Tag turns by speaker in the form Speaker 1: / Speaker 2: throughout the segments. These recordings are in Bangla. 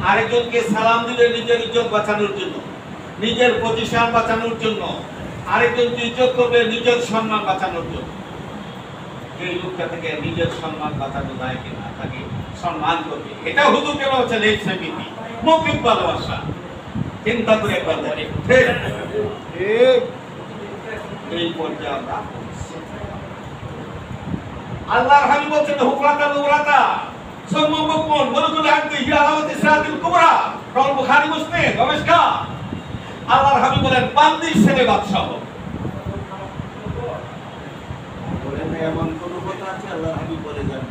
Speaker 1: আরেকজনকে সালাম দিলে নিজের ইজ্জত বাঁচানোর জন্য, নিজের পজিশন বাঁচানোর জন্য, আরেকজনকে ইজ্জত করবে নিজের সম্মান বাঁচানোর জন্য। এই লোকটা থেকে নিজের সম্মান বাঁচানো যায় কিনা, তাকে সম্মান করবে, এটা হুজুর কেন হচ্ছে লেখসেমিতি মৌখিক ভালোবাসা। চিন্তা করে একবার দেখেন এই পর্যায়ে আমরা আল্লাহর হাবিব বলছেন হুকরাতা নুরাতা সম্মুখমন বলুল আনতে ইয়া আলামত ইসরাতিল কুবরা রল বুখারী মুসলিম নমস্কার। আল্লাহর হাবিব বলেন বান্দির ছেলে বাদশা হবে। বলেন এমন কোন কথা আছে আল্লাহর হাবিব বলে যান?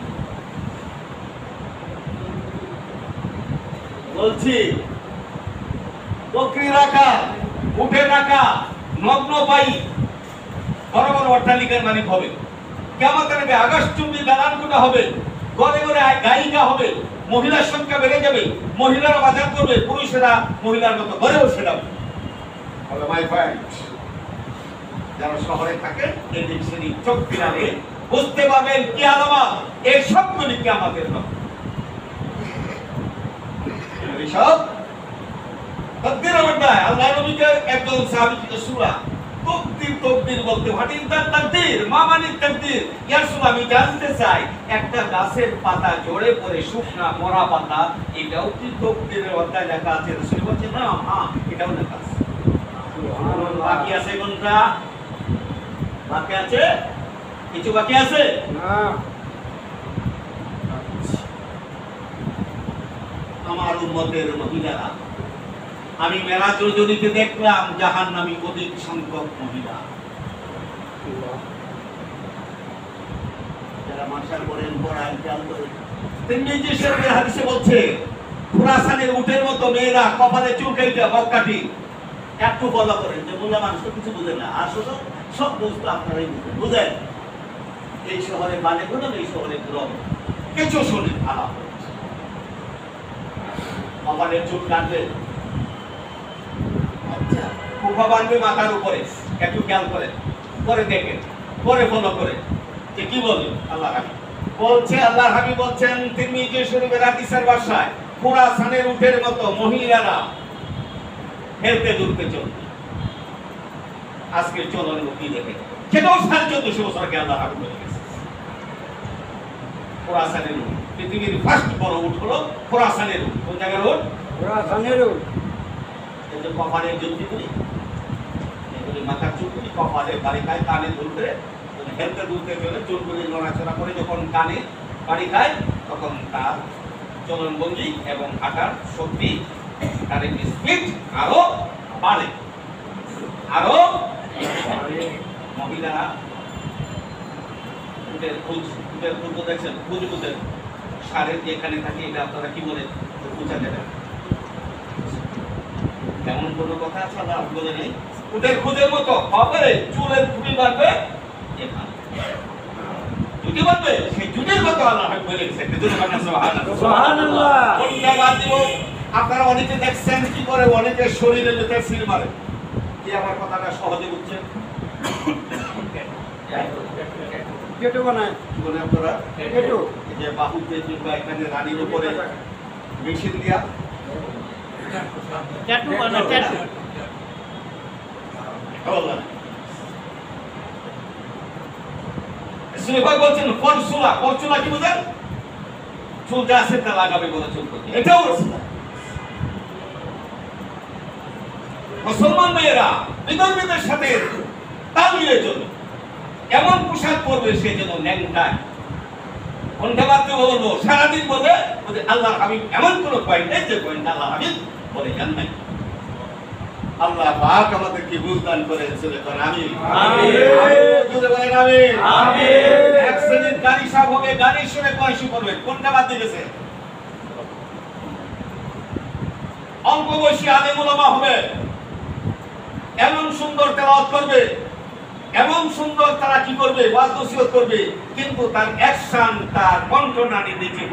Speaker 1: বলছি বকরি রাখা, উঠে রাখা, নগ্ন পাই বড় বড় অট্টালিকার মালিক হবে। কিয়ামতের আগে আকাশচুম্বী দালানকোঠা হবে, ঘরে ঘরে গায়িকা হবে, মহিলার সংখ্যা বেড়ে যাবে, মহিলারা বাজার করবে, পুরুষেরা মহিলার মতো ঘরে বসে যাবে। মাই ফ্রেন্ড, যারা শহরে থাকেন এদিক সেদিক চোখ ফিরালে বুঝতে পারবেন কি আলামত, এই সবগুলি কিয়ামতের লক্ষণ। সব তকদির অবদায় আল্লাহ নবীকে একজন সাহাবীকে সূরা তকদির বলতে হোয়াট ইজ দ্য তকদির, মা মানে তকদির। ইয়া রাসূলুল্লাহ আমি জানতে চাই একটা গাছের পাতা ঝরে পড়ে শুকনা মরা পাতা, এটাও কি তকদিরের অধ্যায় লেখা আছে? রাসূল বলেন না, হ্যাঁ এটাও লেখা আছে। সুবহানাল্লাহ। বাকি আছে কোনটা? বাকি আছে কিছু, বাকি আছে না। আমার উম্মতের মহিলারা, আমি মেরাজ রজনীতে দেখলাম জাহান্নামী অধিক সংখ্যক মহিলা, যারা মাশার করেন পড়ান খেয়াল করেন। তিরমিজি শরীফের হাদিসে বলছে খুরাসানের উটের মতো মেয়েরা কপালে চুল কেটে বক কাটি। একটু বলা করেন যে মোল্লা মানুষ কিছু বুঝে না, আসলে সব বুঝতো আপনারাই বুঝেন। এই শহরে মানে গুলো, এই শহরে গ্রহ কিছু শুনে আলাপ কপালের চুল কাটবে, আচ্ছা কুফা বাঁধবে মাথার উপরে, একটু খেয়াল করেন, পরে দেখেন, পরে ফলো করে যে কি বলে আল্লাহ হাবিব বলছে। আল্লাহ হাবিব বলছেন তিরমিজি শরীফের হাদিসের ভাষায় খুরাসানের উটের মতো মহিলারা হেলতে দুলতে চলবে। আজকের চলন কি দেখে, সেটাও 1450 বছর আগে আল্লাহ হাবিব বলে গেছে। খুরাসানের উট, পৃথিবীর ফার্স্ট বড় উট হলো খুরাসানের উট। কোন জায়গার উট? খুরাসানের উট। এই যে কপালের জুতিগুলি, এগুলি মাথার চুলগুলি কপালে বাড়ি খায়, কানে দুলতে হেলতে দুলতে চলে, চুলগুলি নড়াচড়া করে যখন কানে বাড়ি খায় তখন তার চলন ভঙ্গি এবং হাঁটার শক্তি, তার স্পিড আরো বাড়ে, আরো মহিলারা উটের খুঁজ, উটের খুঁজ দেখছেন, খুঁজ উটের সারের যেখানে থাকে, এটা আপনারা কি বলে খুঁজা দেবেন? এমন কোনো কথা আছে আল্লাহ বলে নেই? উটের খুঁজের মতো হবে, চুলের খুঁটি বাঁধবে, জুটি বাঁধবে, সেই জুটির মতো আল্লাহ বলে গেছে। সুবহানাল্লাহ। কোনটা বাদ দিব? আপনারা অনেকে দেখছেন কি করে অনেকে শরীরে যেতে সিল মারে, কি আমার কথাটা সহজে বুঝছেন? কেটো বানায় বলে আপনারা, কেটো যে বাহুতে কিংবা এখানে রানীর উপরে মেশিন দিয়া ট্যাটু বানায়, ট্যাটু। আল্লাহ সুলেমান বলছেন ফরসুলা, ফরসুলা কি বুঝেন? চুল যা আছে তা লাগাবে বলে চুল করতে, এটাও রাসূল। মুসলমান মেয়েরা বিধর্মীদের সাথে তাল মিলিয়ে চলবে, এমন পোশাক পরবে সে যেন ন্যাংটায়। কোনটা বাদতে বলবো? সারাদিন বলবে আল্লাহর হাবিব এমন কোন পয়েন্ট নেই যে পয়েন্ট আল্লাহ হাবিব বলে যান নাই। আল্লাহ পাক আমাদেরকে বুঝদান করেন। আমিন আমিন জোরে বলেন আমিন আমিন। এক শ্রেণীর গাড়ি সাহেব হবে, গাড়ির সুরে কয়সু করবে, কোনটা বাদ দিয়েছে? অল্প বয়সী আলেম ওলামা হবে, এমন সুন্দর তেলাওয়াত করবে, এমন সুন্দর তারা কি করবে, ওয়াজ নসিহত করবে, কিন্তু তার অ্যাকশন, তার কণ্ঠনালী দেখে